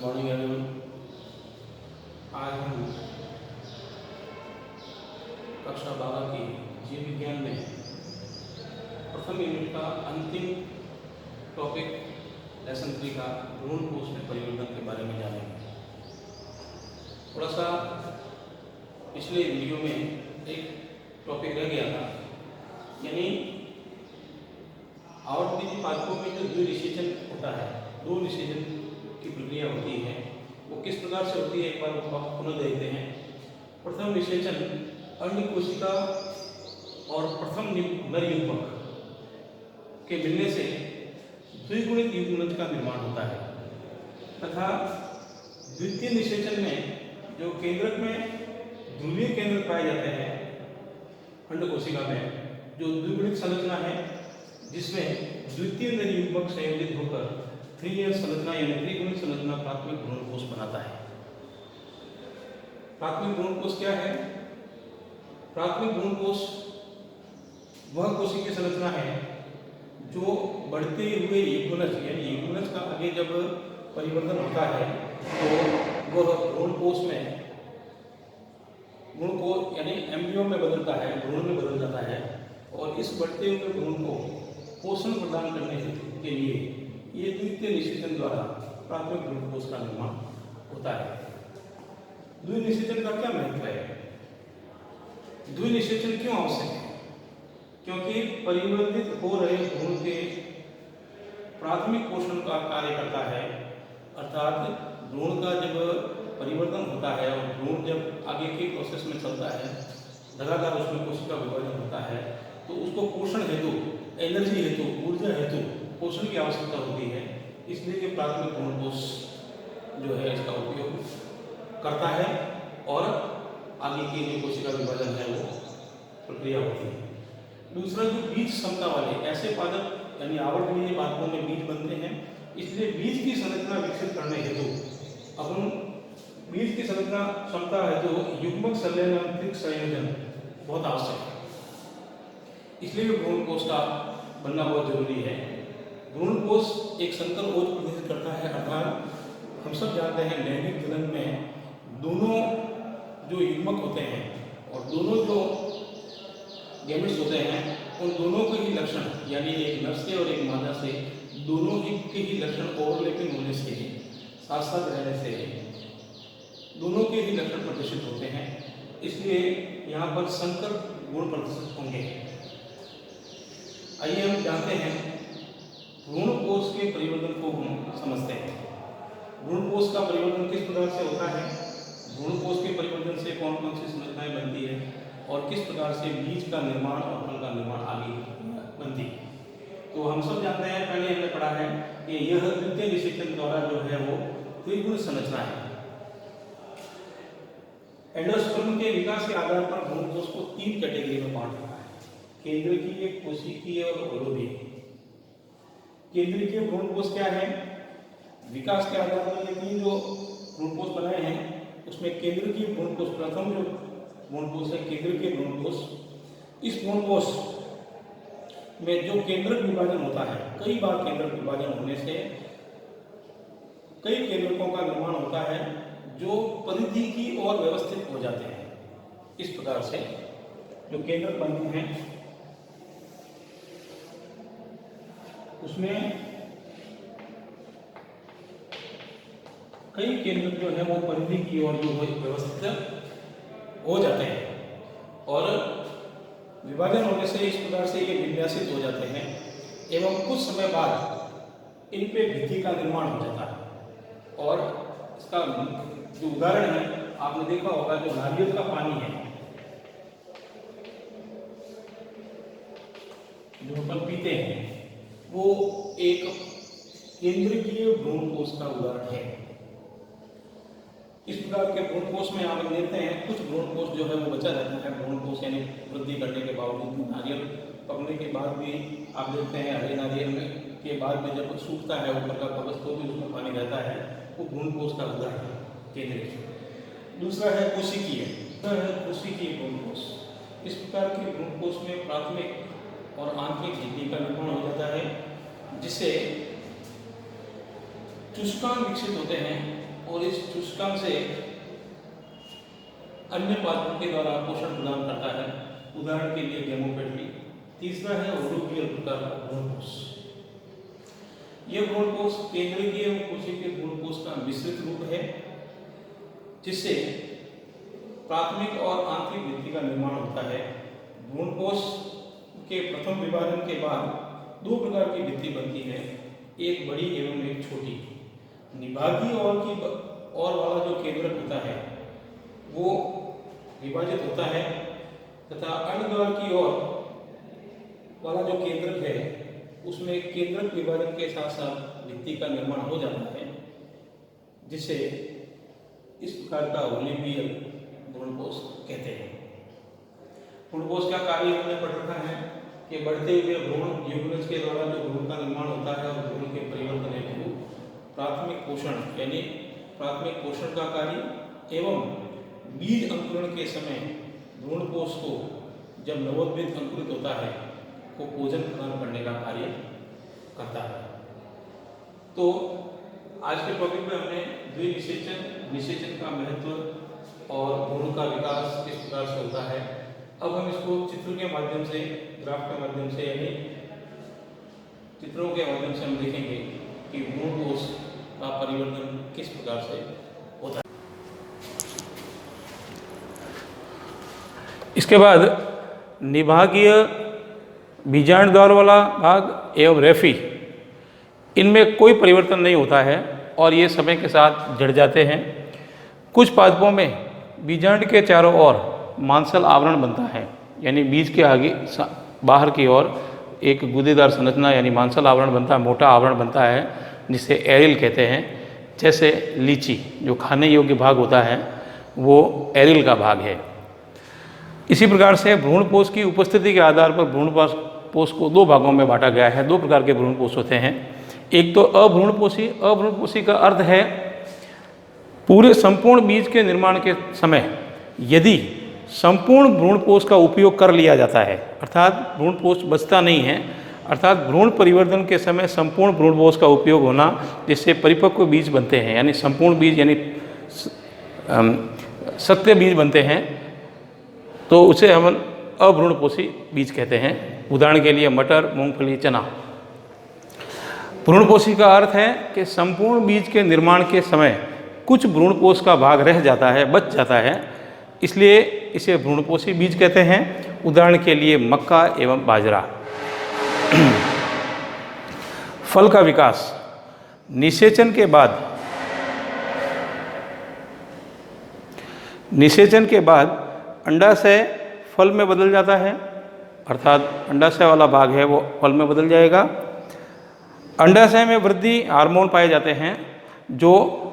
Good morning everyone. आज हम कक्षा 12 की जीव विज्ञान में प्रथम यूनिट का अंतिम टॉपिक लेसन 3 का भ्रूण कोश में परिवर्तन के बारे में जानेंगे। थोड़ा सा पिछले वीडियो में एक टॉपिक रह गया था, यानी आवृत्ति पादपों में जो द्विनिषेचन होता है, दो निषेचन की प्रक्रिया होती है, वो किस प्रकार से होती है एक बार आप पुनः देखते हैं। प्रथम निषेचन अन्य कोशिका और प्रथम नर युग्मक के मिलने से द्विगुणित युग्मनज का निर्माण होता है, तथा द्वितीय निषेचन में जो केंद्रक में ध्रुवीय केंद्र पाए जाते हैं अंड कोशिका में, जो द्विगुणित संरचना है जिसमें द्वितीय नर युग्मक संयोजित होकर त्रिगुणित संरचना यानी त्रिगुणित संरचना प्राथमिक भ्रूण कोश बनाता है। प्राथमिक भ्रूण कोश क्या है? प्राथमिक भ्रूण कोश वह कोशिकीय संरचना है जो बढ़ते हुए युग्मनज यानी युग्मनज का आगे जब परिवर्तन होता है तो वह भ्रूण कोश में भ्रूण को यानी एम्ब्रियो में बदलता है, भ्रूण में बदल जाता है, और इस बढ़ते हुए भ्रूण को पोषण प्रदान करने के लिए ये द्वितीय निषेचन द्वारा प्राथमिक भ्रूण कोश का निर्माण होता है। द्विनिषेचन का क्या महत्व है? द्विनिषेचन क्यों आवश्यक है? क्योंकि परिवर्तित हो रहे भ्रूण के प्राथमिक पोषण का कार्य करता है, अर्थात भ्रूण का जब परिवर्तन होता है और भ्रूण जब आगे के प्रोसेस में चलता है, लगातार उसमें कोशिका विभाजन होता है, तो उसको पोषण हेतु, एनर्जी हेतु, ऊर्जा हेतु पोषण की आवश्यकता होती है। इसलिए ये प्राथमिक भ्रूण कोश जो है इसका उपयोग करता है और आगे की जो कोशिका विभाजन है वो प्रक्रिया होती है। दूसरा, जो बीज क्षमता वाले ऐसे पादप यानी आवर्तनीय पादपों में बीज बनते हैं, इसलिए बीज की संरचना विकसित करने हेतु अपन बीज की संरचना क्षमता हेतु युग्मक संलयनांतरिक संयोजन बहुत आवश्यक है। इसलिए भ्रूण कोश का बनना बहुत जरूरी है। भ्रूण कोश एक संकर ओज प्रदर्शित करता है, अर्थात हम सब जानते हैं लैंगिक जनन में दोनों जो युग्मक होते हैं और दोनों जो गैमेट्स होते हैं, उन दोनों के ही लक्षण यानी एक नर से और एक मादा से दोनों के ही लक्षण ओवरलैपिंग होने से, साथ साथ रहने से दोनों के ही लक्षण प्रदर्शित होते हैं। इसलिए यहाँ पर संकर गुण प्रदर्शित होंगे। आइए हम जानते हैं भ्रूण कोश के परिवर्तन को हम समझते हैं। भ्रूण कोश का परिवर्तन किस प्रकार से होता है, भ्रूण कोश के परिवर्तन से कौन कौन सी संरचनाएं बनती है और किस प्रकार से बीज का निर्माण और फल का निर्माण आगे बनती है। तो हम सब जानते हैं, पहले हमने पढ़ा है कि यह द्वितीय निषेचन द्वारा जो है वो त्रिगुण संरचना है। एंडोस्पर्म के विकास के आधार पर भ्रूण कोश को 3 कैटेगरी में बांट रखा है: केंद्रकीय, कोशिकीय और अवरोधीय। केंद्रकीय भ्रूण कोश क्या है? विकास के आधार पर ये 3 जो भ्रूण कोश बनाए हैं उसमें केंद्रकीय भ्रूण कोश प्रथम जो भ्रूण कोश है केंद्रकीय भ्रूण कोश। इस भ्रूण कोश में जो केंद्रक विभाजन होता है, कई बार केंद्रक विभाजन होने से कई केंद्रकों का निर्माण होता है जो परिधि की ओर व्यवस्थित हो जाते हैं। इस प्रकार से जो केंद्रक बनते हैं उसमें कई केंद्रक जो है वो परिधि की ओर जो व्यवस्थित हो जाते हैं और विभाजन होने से इस प्रकार से ये विन्यासित हो जाते हैं एवं कुछ समय बाद इन पे भित्ति का निर्माण हो जाता है। और इसका जो उदाहरण है आपने देखा होगा, जो नारियल का पानी है जो अपन पीते हैं वो एक केंद्रकीय भ्रूण कोश का उदाहरण है। इस प्रकार के भ्रूण कोश में आप देखते हैं कुछ भ्रूण कोश जो है वो बचा रहता है। भ्रूण कोश यानी वृद्धि करने के बावजूद, नारियल पकने के बाद भी आप देखते हैं हरे नारियल में के बाद में जब सूखता है ऊपर का कवच तो भी उसमें पानी रहता है, वो भ्रूण कोश का उदाहरण है केंद्रीय। दूसरा है कोशिकीय, कोशिकीय भ्रूण कोश। इस प्रकार के भ्रूण कोश में प्राथमिक और आंतरिक झिल्ली का निर्माण हो जाता है, जिससे चुस्कान विकसित होते हैं और इस सूचकांक से अन्य पादपों के द्वारा पोषण प्रदान करता है, उदाहरण के लिए गेमोपेट्री। तीसरा है ओरोवियल प्रकार का भ्रूणकोश। यह भ्रूणकोश केंद्रीय एवं कोशिकीय भ्रूणकोश का मिश्रित रूप है, जिससे प्राथमिक और आंतरिक भित्ति का निर्माण होता है। भ्रूणकोश के प्रथम विभाजन के बाद दो प्रकार की भित्ति बनती है, एक बड़ी एवं एक छोटी। निभागीय और वाला जो केंद्रक होता है वो विभाजित होता है, तथा अन्य की ओर वाला जो केंद्रक है उसमें केंद्रक विभाजन के साथ साथ भित्ति का निर्माण हो जाता है, जिसे इस प्रकार का ओलिवियल भ्रूणकोश कहते हैं। भ्रूणकोश का कार्य हमने पढ़ रखा है कि बढ़ते हुए भ्रूण युग्मज के द्वारा जो भ्रूण का निर्माण होता है और भ्रूण के परिवर्तन हेतु प्राथमिक पोषण यानी प्राथमिक पोषण का कार्य एवं बीज अंकुरण के समय भ्रूणकोश को जब नवोद्भिद अंकुरित होता है को भोजन प्रदान करने का कार्य करता है। तो आज के टॉपिक में हमने निषेचन का महत्व और भ्रूण का विकास किस प्रकार से होता है, अब हम इसको चित्र के माध्यम से, ग्राफ के माध्यम से यानी चित्रों के माध्यम से हम देखेंगे कि भ्रूणकोश का परिवर्तन किस प्रकार से होता है। इसके बाद निभागीय बीजांड द्वार वाला भाग एवं रेफी, इनमें कोई परिवर्तन नहीं होता है और ये समय के साथ जड़ जाते हैं। कुछ पादपों में बीजांड के चारों ओर मांसल आवरण बनता है, यानी बीज के आगे बाहर की ओर एक गूदेदार संरचना यानी मांसल आवरण बनता है, मोटा आवरण बनता है, जिसे एरिल कहते हैं। जैसे लीची जो खाने योग्य भाग होता है वो एरिल का भाग है। इसी प्रकार से भ्रूणपोष की उपस्थिति के आधार पर भ्रूणपोष को दो भागों में बांटा गया है। दो प्रकार के भ्रूणपोष होते हैं। एक तो अभ्रूणपोषी। अभ्रूणपोषी का अर्थ है पूरे संपूर्ण बीज के निर्माण के समय यदि संपूर्ण भ्रूणपोष का उपयोग कर लिया जाता है, अर्थात भ्रूणपोष बचता नहीं है, अर्थात भ्रूण परिवर्तन के समय संपूर्ण भ्रूणपोष का उपयोग होना, जिससे परिपक्व बीज बनते हैं, यानी संपूर्ण बीज यानी सत्य बीज बनते हैं, तो उसे हम अभ्रूणपोषी बीज कहते हैं। उदाहरण के लिए मटर, मूंगफली, चना। भ्रूणपोषी का अर्थ है कि संपूर्ण बीज के निर्माण के समय कुछ भ्रूणपोष का भाग रह जाता है, बच जाता है, इसलिए इसे भ्रूणपोषी बीज कहते हैं। उदाहरण के लिए मक्का एवं बाजरा। फल का विकास। निषेचन के बाद अंडाशय फल में बदल जाता है, अर्थात अंडाशय वाला भाग है वो फल में बदल जाएगा। अंडाशय में वृद्धि हार्मोन पाए जाते हैं जो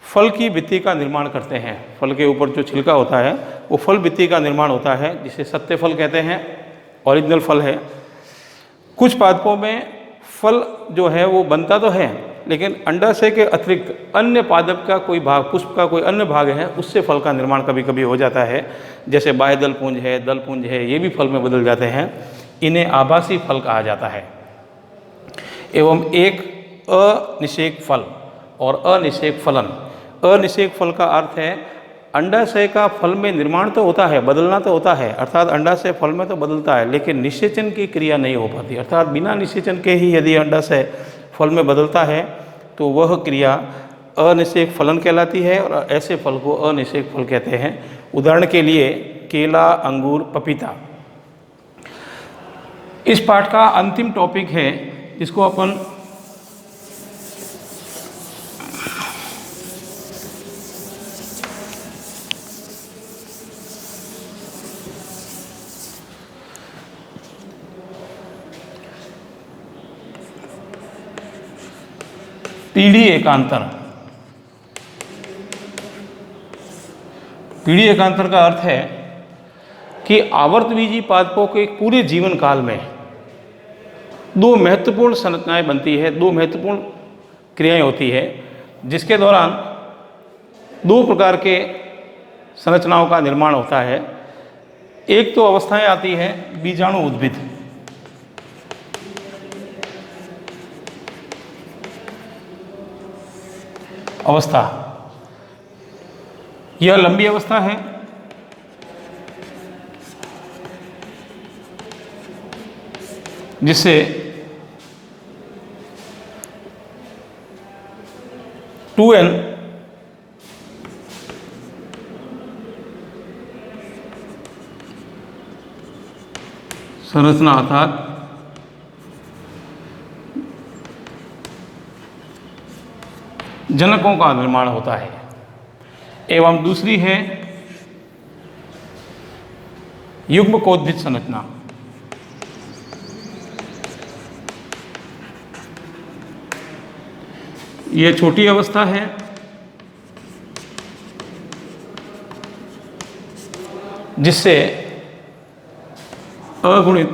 फल की भित्ति का निर्माण करते हैं। फल के ऊपर जो छिलका होता है वो फल भित्ति का निर्माण होता है, जिसे सत्य फल कहते हैं, ओरिजिनल फल है। कुछ पादपों में फल जो है वो बनता तो है, लेकिन अंडाशय के अतिरिक्त अन्य पादप का कोई भाग, पुष्प का कोई अन्य भाग है, उससे फल का निर्माण कभी कभी हो जाता है। जैसे बाह्य दलपुंज है, दलपुंज है, ये भी फल में बदल जाते हैं। इन्हें आभासी फल कहा जाता है। एवं एक अनिषेक फल और अनिषेक फलन। अनिषेक फल का अर्थ है अंडाशय का फल में निर्माण तो होता है, बदलना तो होता है, अर्थात अंडाशय फल में तो बदलता है, लेकिन निषेचन की क्रिया नहीं हो पाती, अर्थात बिना निषेचन के ही यदि अंडाशय फल में बदलता है तो वह क्रिया अनिषेक फलन कहलाती है और ऐसे फल को अनिषेक फल कहते हैं। उदाहरण के लिए केला, अंगूर, पपीता। इस पाठ का अंतिम टॉपिक है जिसको अपन पीढ़ी एकांतर। पीढ़ी एकांतर का अर्थ है कि आवर्तबीजी पादपों के पूरे जीवन काल में दो महत्वपूर्ण संरचनाएं बनती है, दो महत्वपूर्ण क्रियाएं होती है, जिसके दौरान दो प्रकार के संरचनाओं का निर्माण होता है। एक तो अवस्थाएं आती है बीजाणु उद्भिद, अवस्था, यह लंबी अवस्था है, जिससे 2n संरचना अर्थात जनकों का निर्माण होता है। एवं दूसरी है युग्मकोद्भिद संरचना। यह छोटी अवस्था है, जिससे अगुणित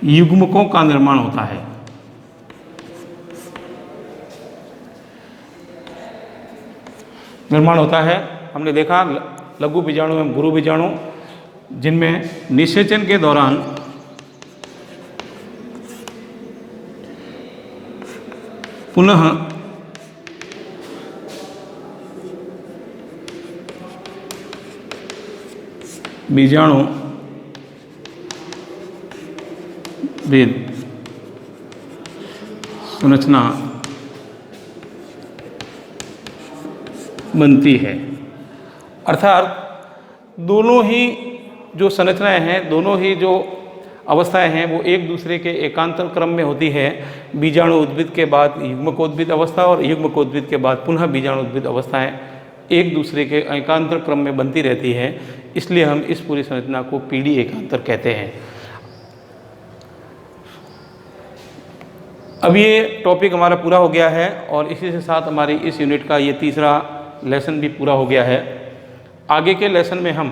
युग्मकों का निर्माण होता है। हमने देखा लघु बीजाणु एवं गुरु बीजाणु, जिनमें निषेचन के दौरान पुनः बीजाणु भेद संरचना बनती है। अर्थात दोनों ही जो संरचनाएं हैं, दोनों ही जो अवस्थाएं हैं, वो एक दूसरे के एकांतर क्रम में होती है। बीजाणु उद्भिद के बाद युग्मकोद्भिद अवस्था और युग्मकोद्भिद के बाद पुनः बीजाणु उद्भिद अवस्थाएं एक दूसरे के एकांतर क्रम में बनती रहती हैं। इसलिए हम इस पूरी संरचना को पीढ़ी एकांतर कहते हैं। अब ये टॉपिक हमारा पूरा हो गया है और इसी के साथ हमारी इस यूनिट का ये तीसरा लेसन भी पूरा हो गया है। आगे के लेसन में हम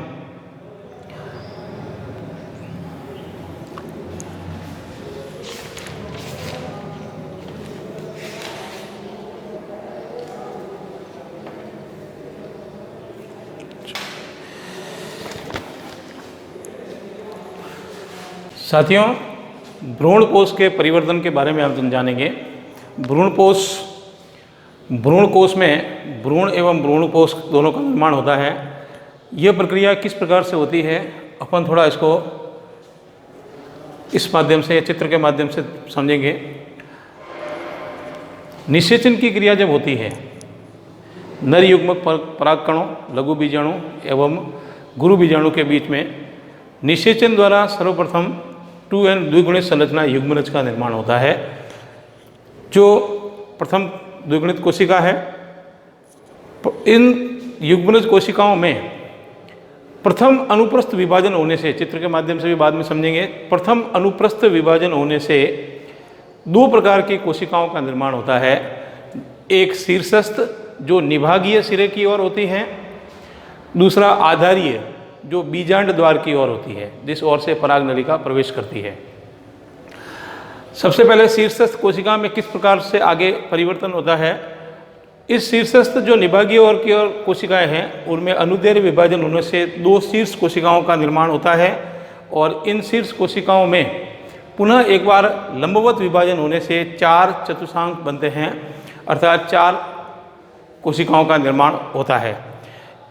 साथियों भ्रूण कोश के परिवर्तन के बारे में हम जानेंगे। भ्रूण कोश में भ्रूण एवं भ्रूणपोष दोनों का निर्माण होता है। यह प्रक्रिया किस प्रकार से होती है, अपन थोड़ा इसको इस माध्यम से, चित्र के माध्यम से समझेंगे। निषेचन की क्रिया जब होती है, नर युग्मक परागकणों, लघु बीजाणु एवं गुरु बीजाणु के बीच में निषेचन द्वारा सर्वप्रथम 2n द्विगुणित संरचना युग्मनज का निर्माण होता है। जो प्रथम द्विगुणित कोशिका है, इन युग्मनज कोशिकाओं में प्रथम अनुप्रस्थ विभाजन होने से, चित्र के माध्यम से भी बाद में समझेंगे, प्रथम अनुप्रस्थ विभाजन होने से दो प्रकार की कोशिकाओं का निर्माण होता है। एक शीर्षस्थ जो निभागीय सिरे की ओर होती है, दूसरा आधारीय जो बीजांड द्वार की ओर होती है, जिस ओर से पराग नलिका प्रवेश करती है। सबसे पहले शीर्षस्थ कोशिका में किस प्रकार से आगे परिवर्तन होता है। इस शीर्षस्थ जो निभागीय ओर की ओर कोशिकाएं हैं, उनमें अनुदैर्घ्य विभाजन होने से दो शीर्ष कोशिकाओं का निर्माण होता है और इन शीर्ष कोशिकाओं में पुनः एक बार लंबवत विभाजन होने से 4 चतुर्थांश बनते हैं, अर्थात 4 कोशिकाओं का निर्माण होता है।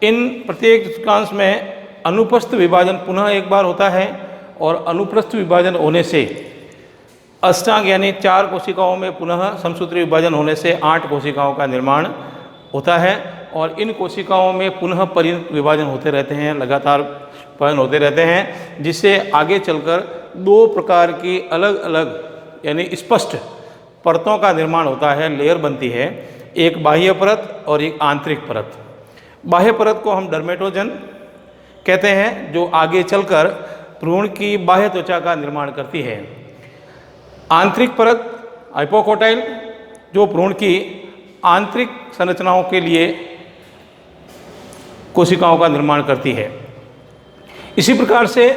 इन प्रत्येक चतुर्थांश में अनुप्रस्थ विभाजन पुनः एक बार होता है और अनुप्रस्थ विभाजन होने से अष्टांग यानी 4 कोशिकाओं में पुनः समसूत्री विभाजन होने से 8 कोशिकाओं का निर्माण होता है और इन कोशिकाओं में पुनः परिणत विभाजन होते रहते हैं, लगातार विभाजन होते रहते हैं, जिससे आगे चलकर 2 प्रकार की अलग अलग यानी स्पष्ट परतों का निर्माण होता है, लेयर बनती है। एक बाह्य परत और एक आंतरिक परत। बाह्य परत को हम डर्मेटोजन कहते हैं, जो आगे चलकर भ्रूण की बाह्य त्वचा का निर्माण करती है। आंतरिक परत हाइपोकोटाइल जो भ्रूण की आंतरिक संरचनाओं के लिए कोशिकाओं का निर्माण करती है। इसी प्रकार से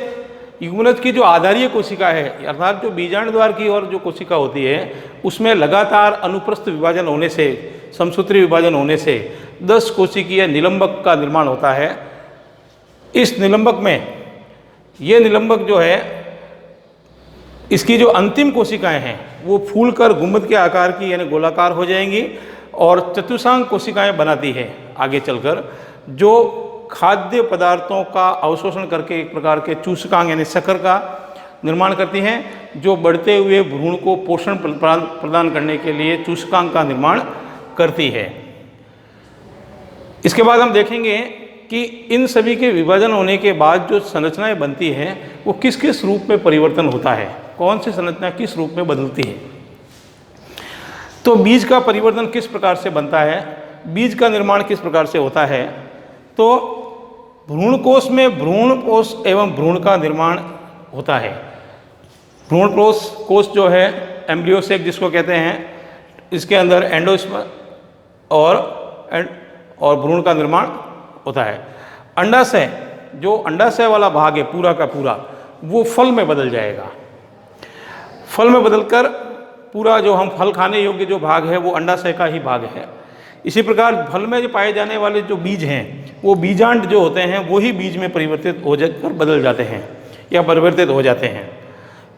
युग्मनज की जो आधारीय कोशिका है, अर्थात जो बीजांड द्वार की ओर जो कोशिका होती है, उसमें लगातार अनुप्रस्थ विभाजन होने से, समसूत्री विभाजन होने से 10 कोशिकीय निलंबक का निर्माण होता है। इस निलंबक में ये निलंबक जो है इसकी जो अंतिम कोशिकाएं हैं वो फूलकर गुंबद के आकार की यानी गोलाकार हो जाएंगी और चतुर्थांश कोशिकाएं बनाती है आगे चलकर, जो खाद्य पदार्थों का अवशोषण करके एक प्रकार के चूषकांग यानी शक्कर का निर्माण करती हैं, जो बढ़ते हुए भ्रूण को पोषण प्रदान करने के लिए चूषकांग का निर्माण करती है। इसके बाद हम देखेंगे कि इन सभी के विभाजन होने के बाद जो संरचनाएं बनती हैं वो किस किस रूप में परिवर्तन होता है, कौन सी संरचना किस रूप में बदलती है। तो बीज का परिवर्तन किस प्रकार से बनता है, बीज का निर्माण किस प्रकार से होता है। तो भ्रूण कोश में भ्रूण कोश एवं भ्रूण का निर्माण होता है। भ्रूण कोश जो है एम्ब्रियो सेक जिसको कहते हैं, इसके अंदर एंडोस्पर्म और भ्रूण का निर्माण होता है। अंडाशय, जो अंडाशय वाला भाग है पूरा का पूरा, वो फल में बदल जाएगा। फल में बदलकर पूरा जो हम फल खाने योग्य जो भाग है वो अंडाशय का ही भाग है। इसी प्रकार फल में जो पाए जाने वाले जो बीज हैं वो बीजांड जो होते हैं वो ही बीज में परिवर्तित हो जाकर बदल जाते हैं या परिवर्तित हो जाते हैं।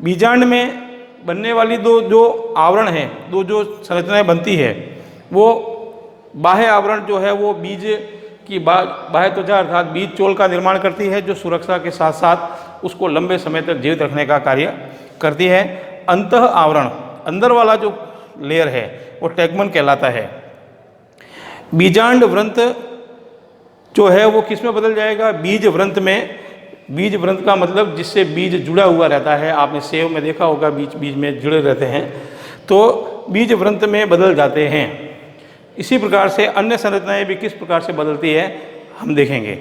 बीजांड में बनने वाली दो जो आवरण हैं, दो जो संरचनाएं बनती है, वो बाह्य आवरण जो है वो बीज की बाह्य त्वचा अर्थात बीज चोल का निर्माण करती है, जो सुरक्षा के साथ साथ उसको लंबे समय तक जीवित रखने का कार्य करती है। अंतः आवरण, अंदर वाला जो लेयर है वो टैगमन कहलाता है। बीजांड व्रंत जो है वो किस में बदल जाएगा, बीज व्रंत में। बीज व्रंत का मतलब जिससे बीज जुड़ा हुआ रहता है, आपने सेव में देखा होगा बीज में जुड़े रहते हैं, तो बीज व्रंत में बदल जाते हैं। इसी प्रकार से अन्य संरचनाएं भी किस प्रकार से बदलती है हम देखेंगे।